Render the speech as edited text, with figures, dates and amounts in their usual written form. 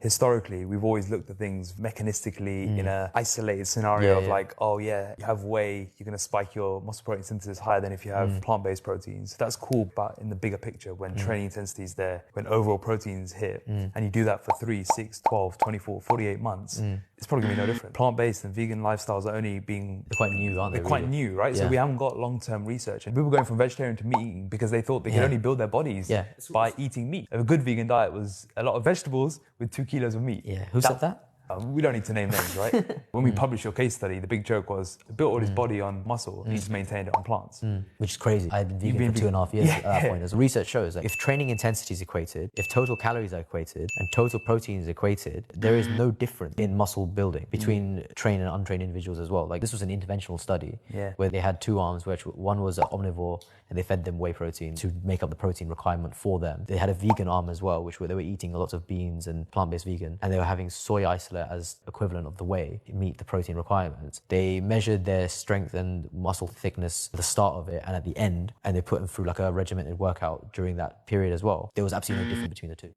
historically, we've always looked at things mechanistically in a isolated scenario of like, oh yeah, you have whey, you're going to spike your muscle protein synthesis higher than if you have plant-based proteins. That's cool, but in the bigger picture, when training intensity is there, when overall proteins hit, and you do that for 3, 6, 12, 24, 48 months, it's probably going to be no different. Plant-based and vegan lifestyles are only being... They're quite new, aren't they? They're quite new, right? Yeah. So we haven't got long-term research. And people were going from vegetarian to meat eating because they thought they could only build their bodies by eating meat. A good vegan diet was a lot of vegetables with 2 kilos of meat. Yeah. Who said that? We don't need to name names, right? When we published your case study, the big joke was he built all his body on muscle and he's maintained it on plants. Which is crazy. I've been vegan for 2.5 years at that point. As research shows that if training intensity is equated, if total calories are equated, and total protein is equated, there is no difference in muscle building between trained and untrained individuals as well. Like this was an interventional study where they had 2 arms, which one was an omnivore and they fed them whey protein to make up the protein requirement for them. They had a vegan arm as well, which they were eating lots of beans and plant-based vegan, and they were having soy isolate as equivalent of the whey to meet the protein requirements. They measured their strength and muscle thickness at the start of it and at the end, and they put them through like a regimented workout during that period as well. There was absolutely no difference between the two.